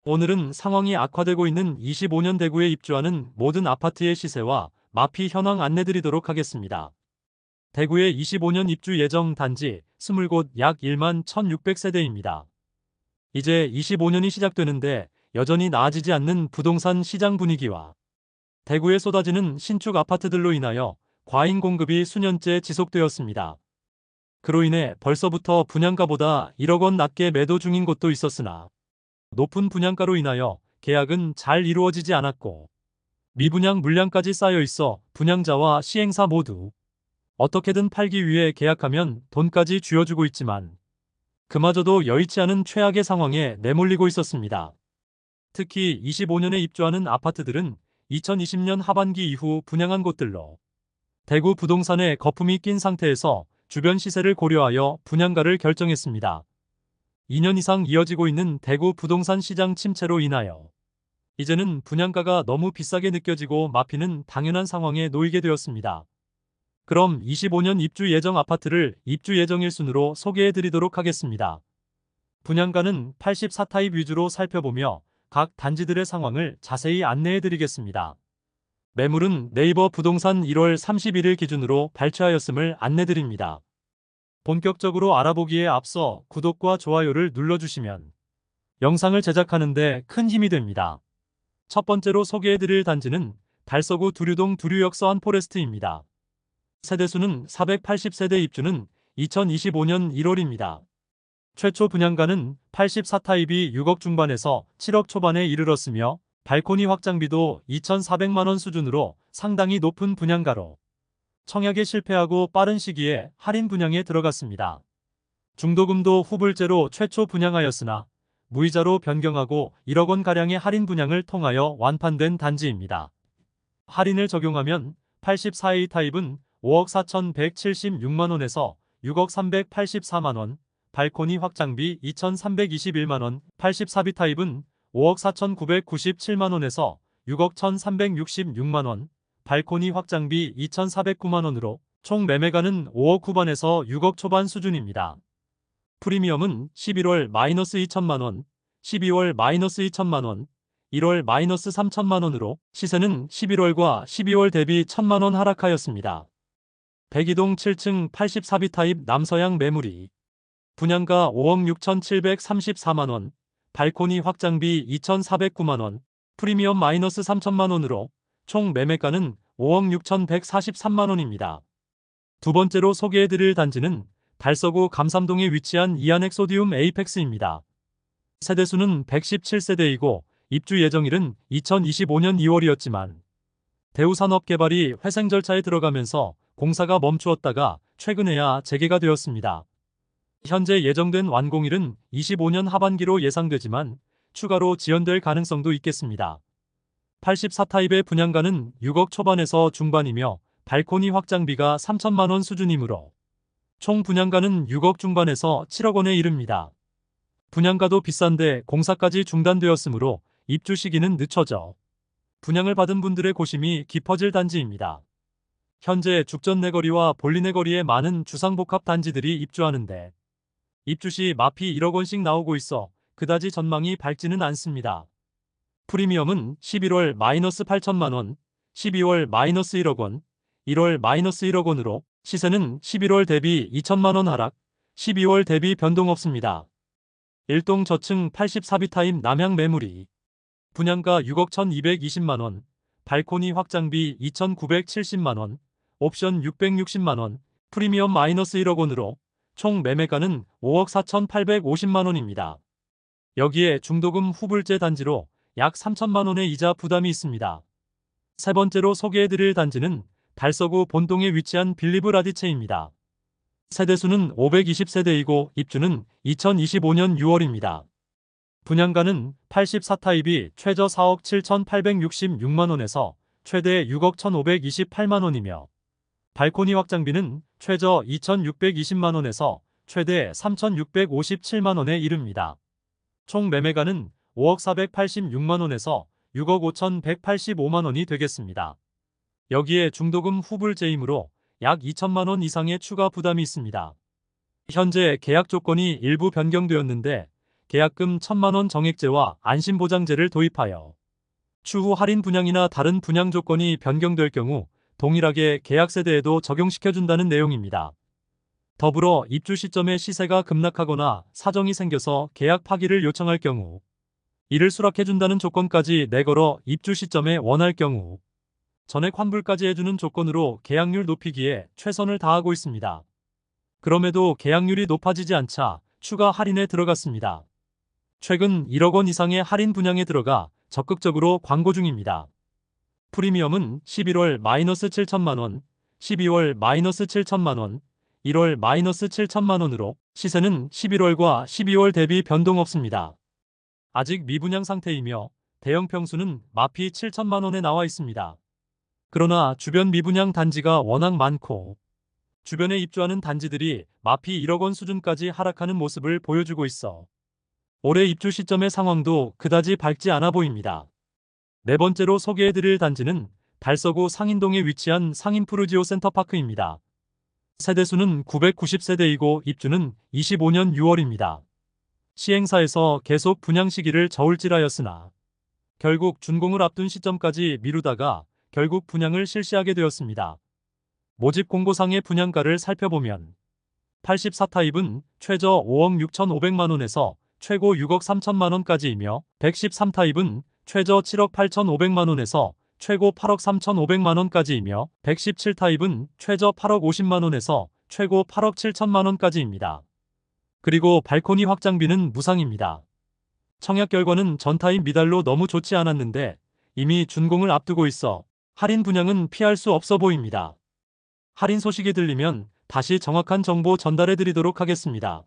오늘은 상황이 악화되고 있는 25년 대구에 입주하는 모든 아파트의 시세와 마피 현황 안내드리도록 하겠습니다. 대구의 25년 입주 예정 단지 20곳 약 1만 1,600세대입니다. 이제 25년이 시작되는데 여전히 나아지지 않는 부동산 시장 분위기와 대구에 쏟아지는 신축 아파트들로 인하여 과잉 공급이 수년째 지속되었습니다. 그로 인해 벌써부터 분양가보다 1억 원 낮게 매도 중인 곳도 있었으나 높은 분양가로 인하여 계약은 잘 이루어지지 않았고 미분양 물량까지 쌓여 있어 분양자와 시행사 모두 어떻게든 팔기 위해 계약하면 돈까지 쥐어주고 있지만 그마저도 여의치 않은 최악의 상황에 내몰리고 있었습니다. 특히 25년에 입주하는 아파트들은 2020년 하반기 이후 분양한 곳들로 대구 부동산에 거품이 낀 상태에서 주변 시세를 고려하여 분양가를 결정했습니다. 2년 이상 이어지고 있는 대구 부동산 시장 침체로 인하여 이제는 분양가가 너무 비싸게 느껴지고 마피는 당연한 상황에 놓이게 되었습니다. 그럼 25년 입주 예정 아파트를 입주 예정 1순으로 소개해드리도록 하겠습니다. 분양가는 84타입 위주로 살펴보며 각 단지들의 상황을 자세히 안내해드리겠습니다. 매물은 네이버 부동산 1월 31일 기준으로 발췌하였음을 안내드립니다. 본격적으로 알아보기에 앞서 구독과 좋아요를 눌러주시면 영상을 제작하는 데 큰 힘이 됩니다. 첫 번째로 소개해드릴 단지는 달서구 두류동 두류역 서한포레스트입니다. 세대수는 480세대, 입주는 2025년 1월입니다. 최초 분양가는 84타입이 6억 중반에서 7억 초반에 이르렀으며 발코니 확장비도 2,400만원 수준으로 상당히 높은 분양가로 청약에 실패하고 빠른 시기에 할인 분양에 들어갔습니다. 중도금도 후불제로 최초 분양하였으나 무이자로 변경하고 1억 원가량의 할인 분양을 통하여 완판된 단지입니다. 할인을 적용하면 84A 타입은 5억 4,176만원에서 6억 384만원, 발코니 확장비 2,321만원, 84B 타입은 5억 4,997만원에서 6억 1,366만원, 발코니 확장비 2,409만원으로 총 매매가는 5억 후반에서 6억 초반 수준입니다. 프리미엄은 11월 마이너스 2천만원, 12월 마이너스 2천만원, 1월 마이너스 3천만원으로 시세는 11월과 12월 대비 1,000만원 하락하였습니다. 백이동 7층 84B 타입 남서양 매물이 분양가 5억 6,734만원, 발코니 확장비 2,409만원, 프리미엄 마이너스 3천만원으로 총 매매가는 5억 6,143만원입니다. 두 번째로 소개해드릴 단지는 달서구 감삼동에 위치한 이안엑 소디움 에이펙스입니다. 세대수는 117세대이고 입주 예정일은 2025년 2월이었지만 대우산업개발이 회생 절차에 들어가면서 공사가 멈추었다가 최근에야 재개가 되었습니다. 현재 예정된 완공일은 25년 하반기로 예상되지만 추가로 지연될 가능성도 있겠습니다. 84타입의 분양가는 6억 초반에서 중반이며 발코니 확장비가 3천만원 수준이므로 총 분양가는 6억 중반에서 7억 원에 이릅니다. 분양가도 비싼데 공사까지 중단되었으므로 입주 시기는 늦춰져 분양을 받은 분들의 고심이 깊어질 단지입니다. 현재 죽전내거리와 볼리내거리에 많은 주상복합 단지들이 입주하는데 입주 시 마피 1억 원씩 나오고 있어 그다지 전망이 밝지는 않습니다. 프리미엄은 11월 마이너스 8천만원, 12월 마이너스 1억 원, 1월 마이너스 1억 원으로 시세는 11월 대비 2천만원 하락, 12월 대비 변동 없습니다. 1동 저층 84B 타입 남향 매물이 분양가 6억 1,220만원, 발코니 확장비 2,970만원, 옵션 660만원, 프리미엄 마이너스 1억 원으로 총 매매가는 5억 4,850만원입니다. 여기에 중도금 후불제 단지로 약 3천만원의 이자 부담이 있습니다. 세 번째로 소개해드릴 단지는 달서구 본동에 위치한 빌리브 라디체입니다. 세대수는 520세대이고 입주는 2025년 6월입니다. 분양가는 84타입이 최저 4억 7,866만원에서 최대 6억 1,528만원이며 발코니 확장비는 최저 2,620만원에서 최대 3,657만원에 이릅니다. 총 매매가는 5억 486만원에서 6억 5,185만원이 되겠습니다. 여기에 중도금 후불제이므로 약 2천만원 이상의 추가 부담이 있습니다. 현재 계약 조건이 일부 변경되었는데 계약금 1,000만 원 정액제와 안심보장제를 도입하여 추후 할인 분양이나 다른 분양 조건이 변경될 경우 동일하게 계약 세대에도 적용시켜준다는 내용입니다. 더불어 입주 시점에 시세가 급락하거나 사정이 생겨서 계약 파기를 요청할 경우 이를 수락해준다는 조건까지 내걸어 입주 시점에 원할 경우 전액 환불까지 해주는 조건으로 계약률 높이기에 최선을 다하고 있습니다. 그럼에도 계약률이 높아지지 않자 추가 할인에 들어갔습니다. 최근 1억 원 이상의 할인 분양에 들어가 적극적으로 광고 중입니다. 프리미엄은 11월 -7천만 원, 12월 -7천만 원, 1월 -7천만 원으로 시세는 11월과 12월 대비 변동 없습니다. 아직 미분양 상태이며 대형 평수는 마피 7천만 원에 나와 있습니다. 그러나 주변 미분양 단지가 워낙 많고 주변에 입주하는 단지들이 마피 1억 원 수준까지 하락하는 모습을 보여주고 있어 올해 입주 시점의 상황도 그다지 밝지 않아 보입니다. 네 번째로 소개해드릴 단지는 달서구 상인동에 위치한 상인푸르지오 센터파크입니다. 세대수는 990세대이고 입주는 25년 6월입니다. 시행사에서 계속 분양 시기를 저울질하였으나 결국 준공을 앞둔 시점까지 미루다가 결국 분양을 실시하게 되었습니다. 모집 공고상의 분양가를 살펴보면 84타입은 최저 5억 6,500만 원에서 최고 6억 3천만 원까지이며 113타입은 최저 7억 8,500만 원에서 최고 8억 3,500만 원까지이며 117타입은 최저 8억 50만 원에서 최고 8억 7천만 원까지입니다. 그리고 발코니 확장비는 무상입니다. 청약 결과는 전타입 미달로 너무 좋지 않았는데 이미 준공을 앞두고 있어 할인 분양은 피할 수 없어 보입니다. 할인 소식이 들리면 다시 정확한 정보 전달해드리도록 하겠습니다.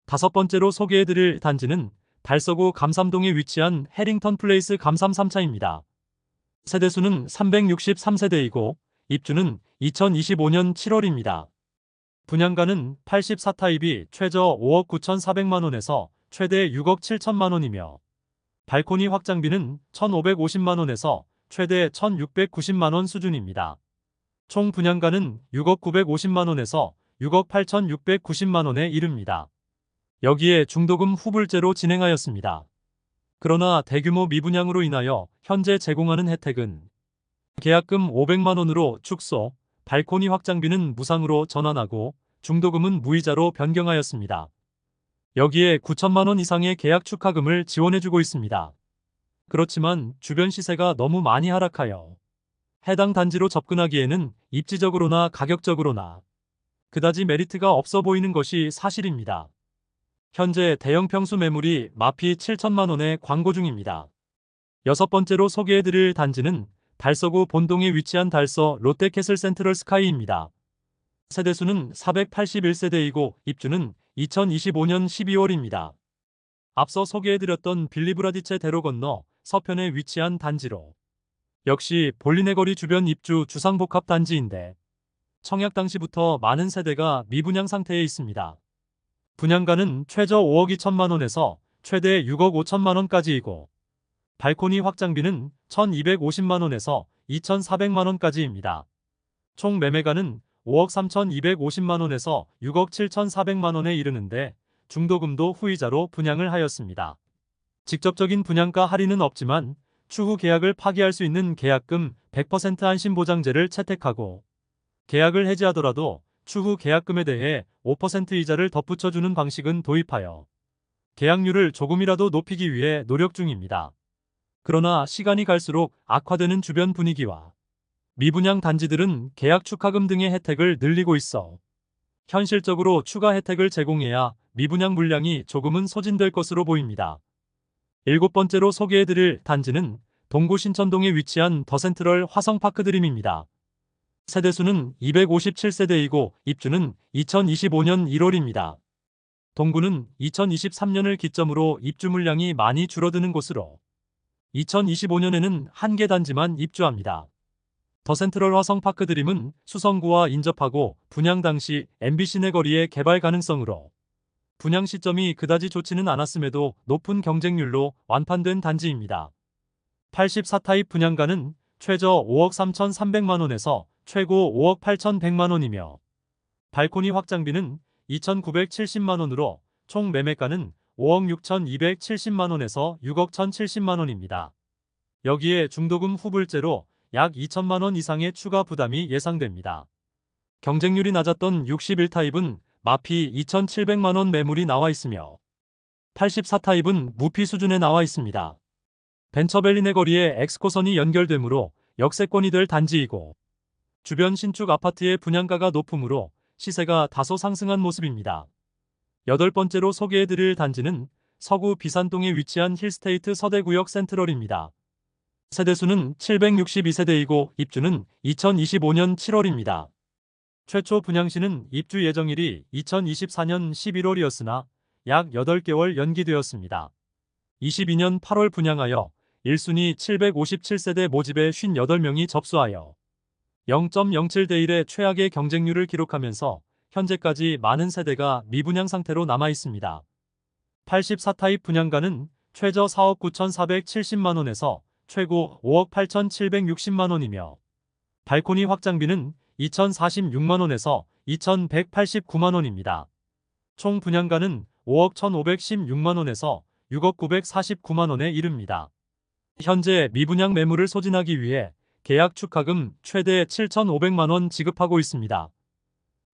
다섯 번째로 소개해드릴 단지는 달서구 감삼동에 위치한 해링턴 플레이스 감삼 3차입니다. 세대수는 363세대이고 입주는 2025년 7월입니다. 분양가는 84타입이 최저 5억 9,400만 원에서 최대 6억 7천만 원이며 발코니 확장비는 1,550만 원에서 최대 1,690만 원 수준입니다. 총 분양가는 6억 950만 원에서 6억 8,690만 원에 이릅니다. 여기에 중도금 후불제로 진행하였습니다. 그러나 대규모 미분양으로 인하여 현재 제공하는 혜택은 계약금 500만 원으로 축소, 발코니 확장비는 무상으로 전환하고 중도금은 무이자로 변경하였습니다. 여기에 9천만 원 이상의 계약 축하금을 지원해주고 있습니다. 그렇지만 주변 시세가 너무 많이 하락하여 해당 단지로 접근하기에는 입지적으로나 가격적으로나 그다지 메리트가 없어 보이는 것이 사실입니다. 현재 대형 평수 매물이 마피 7천만 원에 광고 중입니다. 여섯 번째로 소개해드릴 단지는 달서구 본동에 위치한 달서 롯데캐슬 센트럴 스카이입니다. 세대수는 481세대이고 입주는 2025년 12월입니다. 앞서 소개해드렸던 빌리브라디체 대로 건너 서편에 위치한 단지로 역시 볼리네 거리 주변 입주 주상복합 단지인데 청약 당시부터 많은 세대가 미분양 상태에 있습니다. 분양가는 최저 5억 2천만 원에서 최대 6억 5천만 원까지이고 발코니 확장비는 1,250만 원에서 2,400만 원까지입니다. 총 매매가는 5억 3,250만 원에서 6억 7,400만 원에 이르는데 중도금도 후이자로 분양을 하였습니다. 직접적인 분양가 할인은 없지만 추후 계약을 파기할 수 있는 계약금 100% 안심보장제를 채택하고 계약을 해지하더라도 추후 계약금에 대해 5% 이자를 덧붙여주는 방식은 도입하여 계약률을 조금이라도 높이기 위해 노력 중입니다. 그러나 시간이 갈수록 악화되는 주변 분위기와 미분양 단지들은 계약 축하금 등의 혜택을 늘리고 있어 현실적으로 추가 혜택을 제공해야 미분양 물량이 조금은 소진될 것으로 보입니다. 일곱 번째로 소개해드릴 단지는 동구 신천동에 위치한 더센트럴 화성파크드림입니다. 세대수는 257세대이고 입주는 2025년 1월입니다. 동구는 2023년을 기점으로 입주 물량이 많이 줄어드는 곳으로 2025년에는 한 개 단지만 입주합니다. 더센트럴 화성파크드림은 수성구와 인접하고 분양 당시 MBC 내거리의 개발 가능성으로 분양 시점이 그다지 좋지는 않았음에도 높은 경쟁률로 완판된 단지입니다. 84타입 분양가는 최저 5억 3,300만 원에서 최고 5억 8,100만 원이며 발코니 확장비는 2,970만 원으로 총 매매가는 5억 6,270만원에서 6억 1,070만원입니다. 여기에 중도금 후불제로 약 2천만원 이상의 추가 부담이 예상됩니다. 경쟁률이 낮았던 61타입은 마피 2,700만원 매물이 나와 있으며 84타입은 무피 수준에 나와 있습니다. 벤처밸리 내거리에 엑스코선이 연결되므로 역세권이 될 단지이고 주변 신축 아파트의 분양가가 높으므로 시세가 다소 상승한 모습입니다. 8번째로 소개해드릴 단지는 서구 비산동에 위치한 힐스테이트 서대구역 센트럴입니다. 세대수는 762세대이고 입주는 2025년 7월입니다. 최초 분양시는 입주 예정일이 2024년 11월이었으나 약 8개월 연기되었습니다. 22년 8월 분양하여 1순위 757세대 모집에 58명이 접수하여 0.07대 1의 최악의 경쟁률을 기록하면서 현재까지 많은 세대가 미분양 상태로 남아 있습니다. 84타입 분양가는 최저 4억 9,470만원에서 최고 5억 8,760만원이며 발코니 확장비는 2,046만원에서 2,189만원입니다. 총 분양가는 5억 1,516만원에서 6억 949만원에 이릅니다. 현재 미분양 매물을 소진하기 위해 계약 축하금 최대 7,500만원 지급하고 있습니다.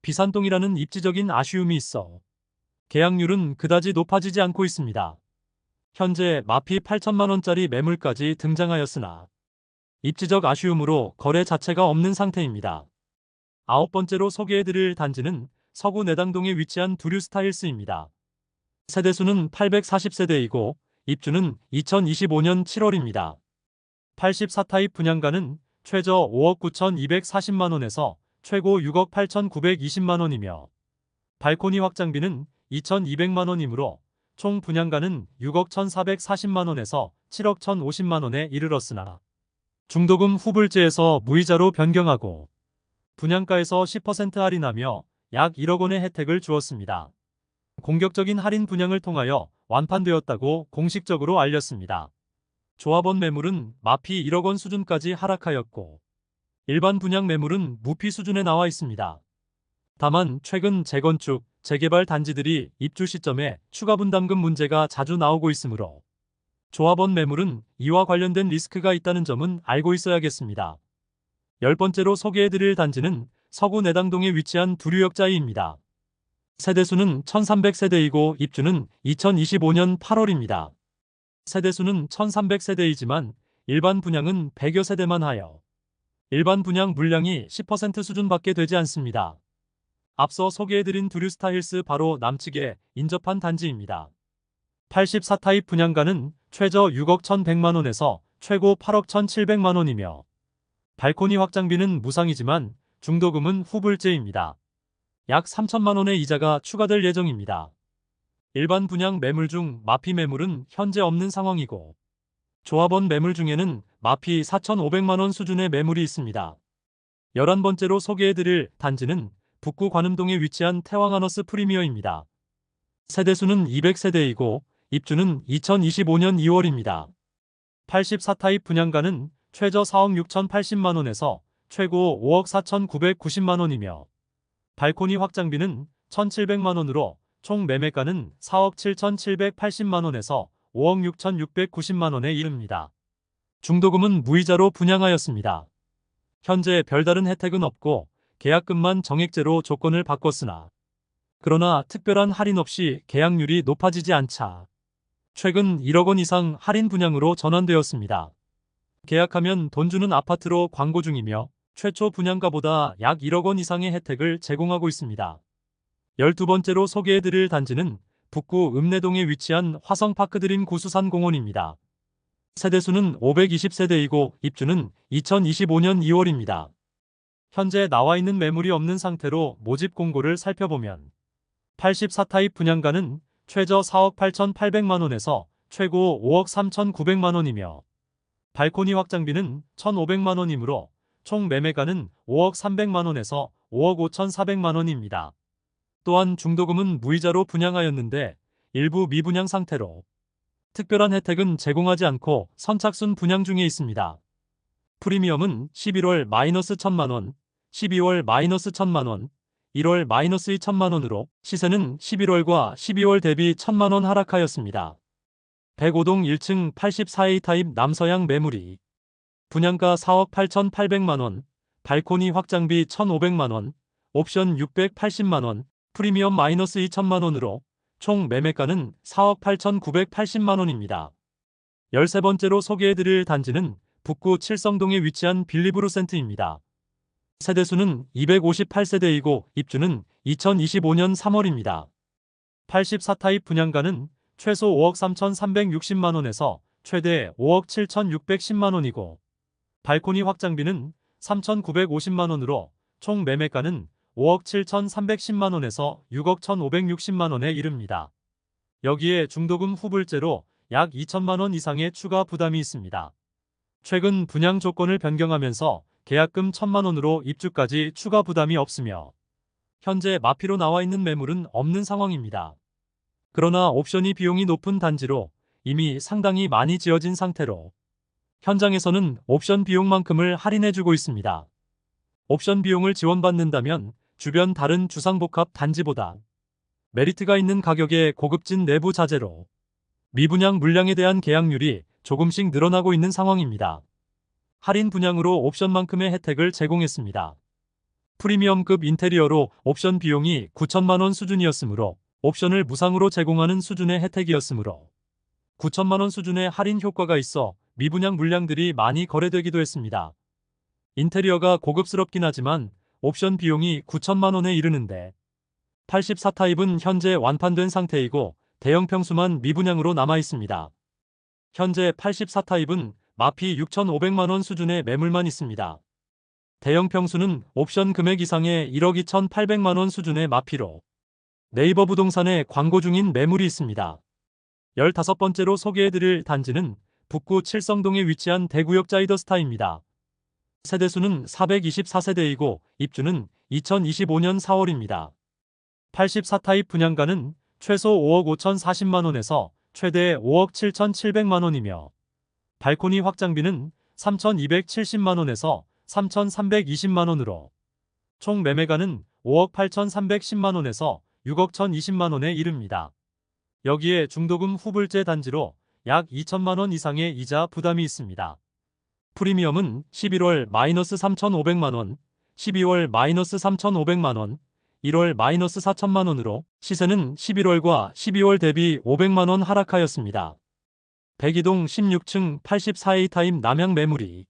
비산동이라는 입지적인 아쉬움이 있어 계약률은 그다지 높아지지 않고 있습니다. 현재 마피 8천만원짜리 매물까지 등장하였으나 입지적 아쉬움으로 거래 자체가 없는 상태입니다. 9번째로 소개해드릴 단지는 서구 내당동에 위치한 두류스타일스입니다. 세대수는 840세대이고 입주는 2025년 7월입니다. 84타입 분양가는 최저 5억 9,240만원에서 최고 6억 8,920만원이며 발코니 확장비는 2,200만원이므로 총 분양가는 6억 1,440만원에서 7억 1,050만원에 이르렀으나 중도금 후불제에서 무이자로 변경하고 분양가에서 10% 할인하며 약 1억 원의 혜택을 주었습니다. 공격적인 할인 분양을 통하여 완판되었다고 공식적으로 알렸습니다. 조합원 매물은 마피 1억 원 수준까지 하락하였고 일반 분양 매물은 무피 수준에 나와 있습니다. 다만 최근 재건축, 재개발 단지들이 입주 시점에 추가 분담금 문제가 자주 나오고 있으므로 조합원 매물은 이와 관련된 리스크가 있다는 점은 알고 있어야겠습니다. 10번째로 소개해드릴 단지는 서구 내당동에 위치한 두류역자이입니다. 세대수는 1,300세대이고 입주는 2025년 8월입니다. 세대수는 1,300세대이지만 일반 분양은 100여 세대만 하여 일반 분양 물량이 10% 수준밖에 되지 않습니다. 앞서 소개해드린 두류스타일스 바로 남측에 인접한 단지입니다. 84타입 분양가는 최저 6억 1,100만원에서 최고 8억 1,700만원이며 발코니 확장비는 무상이지만 중도금은 후불제입니다. 약 3천만원의 이자가 추가될 예정입니다. 일반 분양 매물 중 마피 매물은 현재 없는 상황이고 조합원 매물 중에는 마피 4,500만원 수준의 매물이 있습니다. 11번째로 소개해드릴 단지는 북구 관음동에 위치한 태왕하너스 프리미어입니다. 세대수는 200세대이고 입주는 2025년 2월입니다. 84타입 분양가는 최저 4억 6,080만원에서 최고 5억 4,990만원이며 발코니 확장비는 1,700만원으로 총 매매가는 4억 7,780만원에서 5억 6,690만원에 이릅니다. 중도금은 무이자로 분양하였습니다. 현재 별다른 혜택은 없고 계약금만 정액제로 조건을 바꿨으나 그러나 특별한 할인 없이 계약률이 높아지지 않자 최근 1억 원 이상 할인 분양으로 전환되었습니다. 계약하면 돈 주는 아파트로 광고 중이며 최초 분양가보다 약 1억 원 이상의 혜택을 제공하고 있습니다. 12번째로 소개해드릴 단지는 북구 읍내동에 위치한 화성파크드림 구수산공원입니다. 세대수는 520세대이고 입주는 2025년 2월입니다. 현재 나와 있는 매물이 없는 상태로 모집 공고를 살펴보면 84타입 분양가는 최저 4억 8,800만원에서 최고 5억 3,900만원이며 발코니 확장비는 1,500만원이므로 총 매매가는 5억 300만원에서 5억 5,400만원입니다. 또한 중도금은 무이자로 분양하였는데 일부 미분양 상태로 특별한 혜택은 제공하지 않고 선착순 분양 중에 있습니다. 프리미엄은 11월 마이너스 1,000만원, 12월 마이너스 1,000만원, 1월 마이너스 2천만 원으로 시세는 11월과 12월 대비 1천만 원 하락하였습니다. 105동 1층 84A 타입 남서양 매물이 분양가 4억 8,800만 원, 발코니 확장비 1,500만 원, 옵션 680만 원, 프리미엄 마이너스 2천만 원으로 총 매매가는 4억 8,980만 원입니다. 13번째로 소개해드릴 단지는 북구 칠성동에 위치한 빌리브루센트입니다. 세대수는 258세대이고 입주는 2025년 3월입니다. 84타입 분양가는 최소 5억 3,360만 원에서 최대 5억 7,610만 원이고 발코니 확장비는 3,950만 원으로 총 매매가는 5억 7,310만 원에서 6억 1,560만 원에 이릅니다. 여기에 중도금 후불제로 약 2천만 원 이상의 추가 부담이 있습니다. 최근 분양 조건을 변경하면서 계약금 1천만 원으로 입주까지 추가 부담이 없으며 현재 마피로 나와 있는 매물은 없는 상황입니다. 그러나 옵션이 비용이 높은 단지로 이미 상당히 많이 지어진 상태로 현장에서는 옵션 비용만큼을 할인해주고 있습니다. 옵션 비용을 지원받는다면 주변 다른 주상복합 단지보다 메리트가 있는 가격의 고급진 내부 자재로 미분양 물량에 대한 계약률이 조금씩 늘어나고 있는 상황입니다. 할인 분양으로 옵션만큼의 혜택을 제공했습니다. 프리미엄급 인테리어로 옵션 비용이 9천만 원 수준이었으므로 옵션을 무상으로 제공하는 수준의 혜택이었으므로 9천만 원 수준의 할인 효과가 있어 미분양 물량들이 많이 거래되기도 했습니다. 인테리어가 고급스럽긴 하지만 옵션 비용이 9천만 원에 이르는데 84타입은 현재 완판된 상태이고 대형 평수만 미분양으로 남아 있습니다. 현재 84타입은 마피 6,500만 원 수준의 매물만 있습니다. 대형 평수는 옵션 금액 이상의 1억 2,800만 원 수준의 마피로 네이버 부동산에 광고 중인 매물이 있습니다. 15번째로 소개해드릴 단지는 북구 칠성동에 위치한 대구역 자이더스타입니다. 세대수는 424세대이고 입주는 2025년 4월입니다. 84타입 분양가는 최소 5억 5,040만 원에서 최대 5억 7,700만 원이며 발코니 확장비는 3,270만 원에서 3,320만 원으로 총 매매가는 5억 8,310만 원에서 6억 1,020만 원에 이릅니다. 여기에 중도금 후불제 단지로 약 2천만 원 이상의 이자 부담이 있습니다. 프리미엄은 11월 마이너스 3,500만 원, 12월 마이너스 3,500만 원, 1월 마이너스 4천만 원으로 시세는 11월과 12월 대비 500만 원 하락하였습니다. 102동 16층 84A 타입 남양 매물이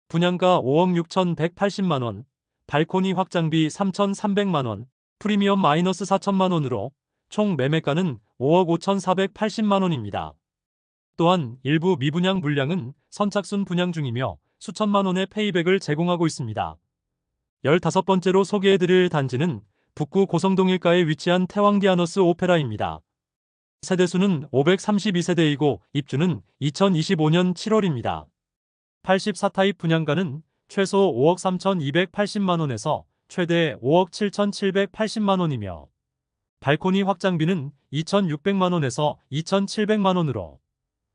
분양가 5억 6,180만 원, 발코니 확장비 3,300만 원, 프리미엄 마이너스 4천만 원으로 총 매매가는 5억 5,480만 원입니다. 또한 일부 미분양 물량은 선착순 분양 중이며 수천만 원의 페이백을 제공하고 있습니다. 15번째로 소개해드릴 단지는 북구 고성동 일가에 위치한 태왕디아너스 오페라입니다. 세대수는 532세대이고 입주는 2025년 7월입니다. 84타입 분양가는 최소 5억 3,280만 원에서 최대 5억 7,780만 원이며 발코니 확장비는 2,600만 원에서 2,700만 원으로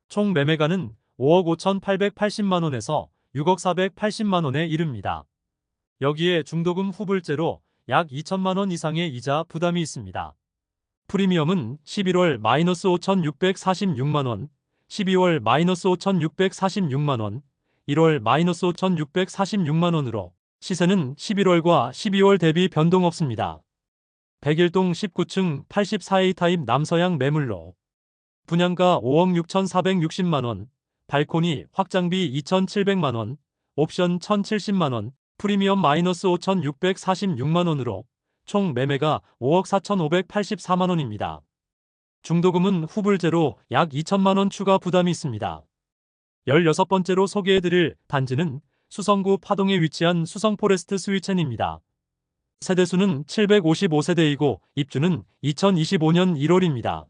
총 매매가는 5억 5,880만 원에서 6억 480만 원에 이릅니다. 여기에 중도금 후불제로 약 2천만 원 이상의 이자 부담이 있습니다. 프리미엄은 11월 마이너스 5,646만 원, 12월 마이너스 5,646만 원, 1월 마이너스 5,646만 원으로 시세는 11월과 12월 대비 변동 없습니다. 101동 19층 84A 타입 남서양 매물로 분양가 5억 6,460만 원, 발코니 확장비 2,700만 원, 옵션 1,070만 원, 프리미엄 마이너스 5,646만 원으로 총 매매가 5억 4,584만 원입니다. 중도금은 후불제로 약 2천만 원 추가 부담이 있습니다. 16번째로 소개해드릴 단지는 수성구 파동에 위치한 수성포레스트 스위첸입니다. 세대수는 755세대이고 입주는 2025년 1월입니다.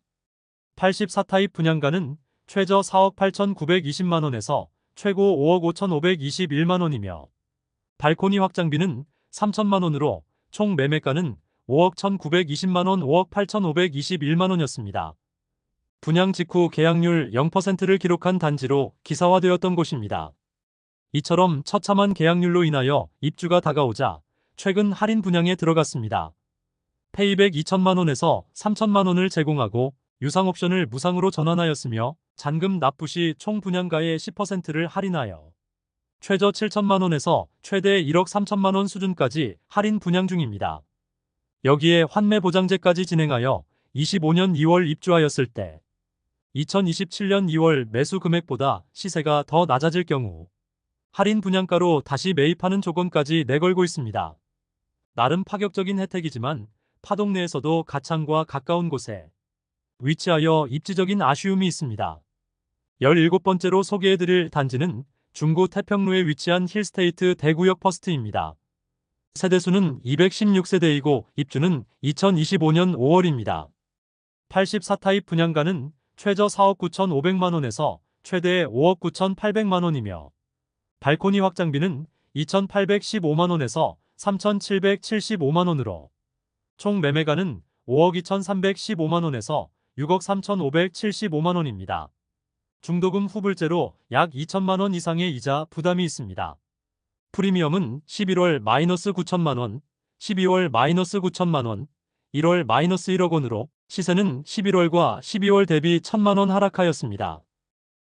84타입 분양가는 최저 4억 8,920만 원에서 최고 5억 5,521만 원이며 발코니 확장비는 3천만 원으로 총 매매가는 5억 1,920만 원, 5억 8,521만 원이었습니다. 분양 직후 계약률 0%를 기록한 단지로 기사화되었던 곳입니다. 이처럼 처참한 계약률로 인하여 입주가 다가오자 최근 할인 분양에 들어갔습니다. 페이백 2천만 원에서 3천만 원을 제공하고 유상 옵션을 무상으로 전환하였으며 잔금 납부 시 총 분양가의 10%를 할인하여 최저 7천만 원에서 최대 1억 3천만 원 수준까지 할인 분양 중입니다. 여기에 환매 보장제까지 진행하여 25년 2월 입주하였을 때 2027년 2월 매수 금액보다 시세가 더 낮아질 경우 할인 분양가로 다시 매입하는 조건까지 내걸고 있습니다. 나름 파격적인 혜택이지만 파동 내에서도 가창과 가까운 곳에 위치하여 입지적인 아쉬움이 있습니다. 17번째로 소개해드릴 단지는 중구 태평로에 위치한 힐스테이트 대구역 퍼스트입니다. 세대수는 216세대이고 입주는 2025년 5월입니다. 84타입 분양가는 최저 4억 9,500만원에서 최대 5억 9,800만원이며 발코니 확장비는 2,815만원에서 3,775만원으로 총 매매가는 5억 2,315만원에서 6억 3,575만원입니다. 중도금 후불제로 약 2천만원 이상의 이자 부담이 있습니다. 프리미엄은 11월 마이너스 9천만원, 12월 마이너스 9천만원, 1월 마이너스 1억 원으로 시세는 11월과 12월 대비 1천만원 하락하였습니다.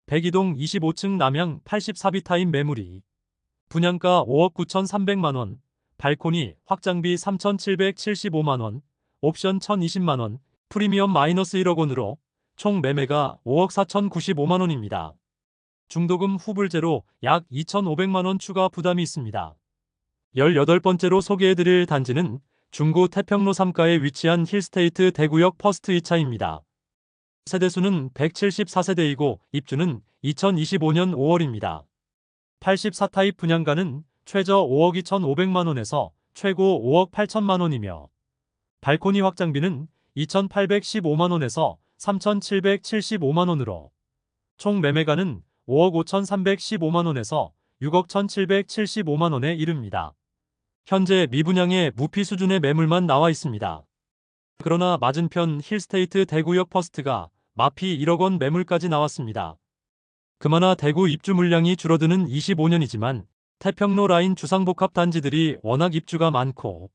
백이동 25층 남향 84비타임 매물이 분양가 5억 9,300만원, 발코니 확장비 3,775만원, 옵션 1,020만원, 프리미엄 마이너스 1억 원으로 총 매매가 5억 4,095만원입니다. 중도금 후불제로 약 2,500만원 추가 부담이 있습니다. 18번째로 소개해드릴 단지는 중구 태평로 3가에 위치한 힐스테이트 대구역 퍼스트 2차입니다. 세대수는 174세대이고 입주는 2025년 5월입니다. 84타입 분양가는 최저 5억 2,500만원에서 최고 5억 8천만원이며 발코니 확장비는 2,815만원에서 3,775만원으로 총 매매가는 5억 5,315만원에서 6억 1,775만원에 이릅니다. 현재 미분양의 무피 수준의 매물만 나와 있습니다. 그러나 맞은편 힐스테이트 대구역 퍼스트가 마피 1억 원 매물까지 나왔습니다. 그마나 대구 입주 물량이 줄어드는 25년이지만 태평로 라인 주상복합 단지들이 워낙 입주가 많고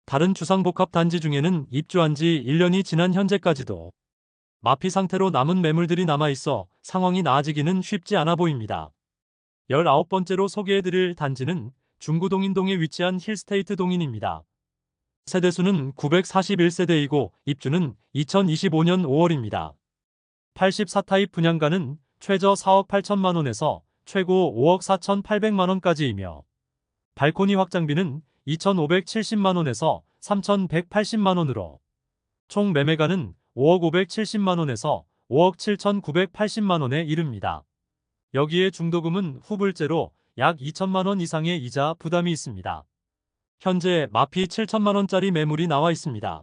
다른 주상복합 단지 중에는 입주한 지 1년이 지난 현재까지도 마피 상태로 남은 매물들이 남아있어 상황이 나아지기는 쉽지 않아 보입니다. 19번째로 소개해드릴 단지는 중구 동인동에 위치한 힐스테이트 동인입니다. 세대수는 941세대이고 입주는 2025년 5월입니다. 84타입 분양가는 최저 4억 8천만원에서 최고 5억 4,800만원까지이며 발코니 확장비는 2,570만원에서 3,180만원으로 총 매매가는 5억 570만원에서 5억 7,980만원에 이릅니다. 여기에 중도금은 후불제로 약 2천만원 이상의 이자 부담이 있습니다. 현재 마피 7천만원짜리 매물이 나와 있습니다.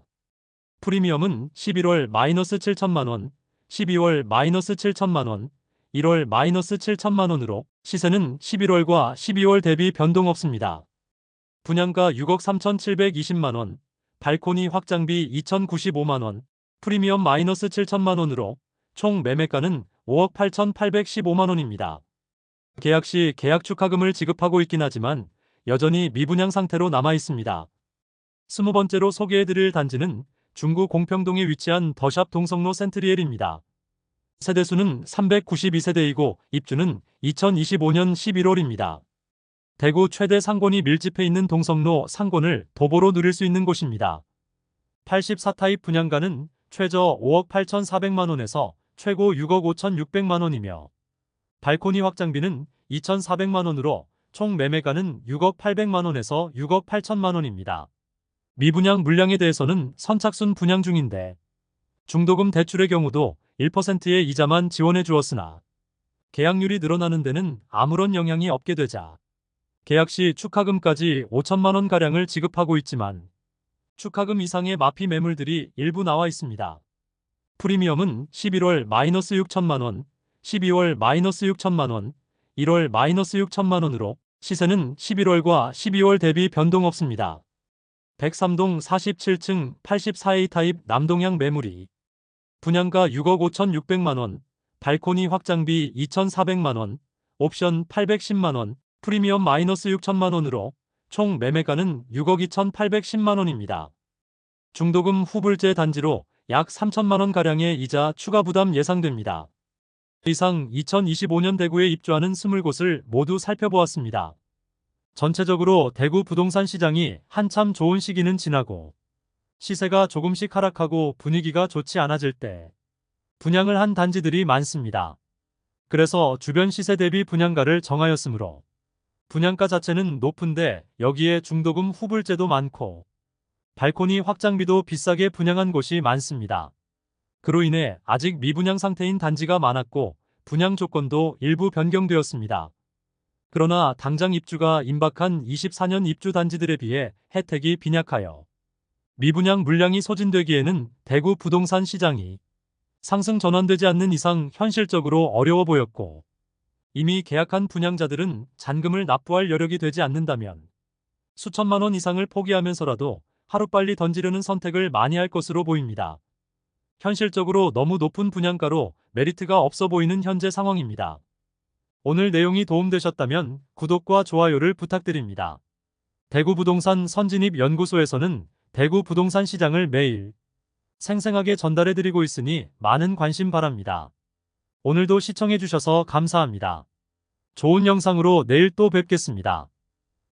프리미엄은 11월 마이너스 7천만원, 12월 마이너스 7천만원, 1월 마이너스 7천만원으로 시세는 11월과 12월 대비 변동 없습니다. 분양가 6억 3,720만원, 발코니 확장비 2,095만원, 프리미엄 마이너스 7천만원으로 총 매매가는 5억 8,815만원입니다. 계약 시 계약 축하금을 지급하고 있긴 하지만 여전히 미분양 상태로 남아 있습니다. 20번째로 소개해드릴 단지는 중구 공평동에 위치한 더샵 동성로 센트리엘입니다. 세대수는 392세대이고 입주는 2025년 11월입니다. 대구 최대 상권이 밀집해 있는 동성로 상권을 도보로 누릴 수 있는 곳입니다. 84타입 분양가는 최저 5억 8,400만원에서 최고 6억 5,600만원이며 발코니 확장비는 2,400만원으로 총 매매가는 6억 800만원에서 6억 8천만원입니다. 미분양 물량에 대해서는 선착순 분양 중인데 중도금 대출의 경우도 1%의 이자만 지원해 주었으나 계약률이 늘어나는 데는 아무런 영향이 없게 되자 계약 시 축하금까지 5천만원가량을 지급하고 있지만 축하금 이상의 마피 매물들이 일부 나와 있습니다. 프리미엄은 11월 마이너스 6천만원, 12월 마이너스 6천만원, 1월 마이너스 6천만원으로 시세는 11월과 12월 대비 변동 없습니다. 103동 47층 84A 타입 남동향 매물이 분양가 6억 5,600만원, 발코니 확장비 2,400만원, 옵션 810만원, 프리미엄 마이너스 6천만원으로 총 매매가는 6억 2,810만원입니다. 중도금 후불제 단지로 약 3천만 원가량의 이자 추가 부담 예상됩니다. 이상 2025년 대구에 입주하는 20곳을 모두 살펴보았습니다. 전체적으로 대구 부동산 시장이 한참 좋은 시기는 지나고 시세가 조금씩 하락하고 분위기가 좋지 않아질 때 분양을 한 단지들이 많습니다. 그래서 주변 시세 대비 분양가를 정하였으므로 분양가 자체는 높은데 여기에 중도금 후불제도 많고 발코니 확장비도 비싸게 분양한 곳이 많습니다. 그로 인해 아직 미분양 상태인 단지가 많았고 분양 조건도 일부 변경되었습니다. 그러나 당장 입주가 임박한 24년 입주 단지들에 비해 혜택이 빈약하여 미분양 물량이 소진되기에는 대구 부동산 시장이 상승 전환되지 않는 이상 현실적으로 어려워 보였고 이미 계약한 분양자들은 잔금을 납부할 여력이 되지 않는다면 수천만 원 이상을 포기하면서라도 하루빨리 던지려는 선택을 많이 할 것으로 보입니다. 현실적으로 너무 높은 분양가로 메리트가 없어 보이는 현재 상황입니다. 오늘 내용이 도움되셨다면 구독과 좋아요를 부탁드립니다. 대구 부동산 선진입 연구소에서는 대구 부동산 시장을 매일 생생하게 전달해드리고 있으니 많은 관심 바랍니다. 오늘도 시청해주셔서 감사합니다. 좋은 영상으로 내일 또 뵙겠습니다.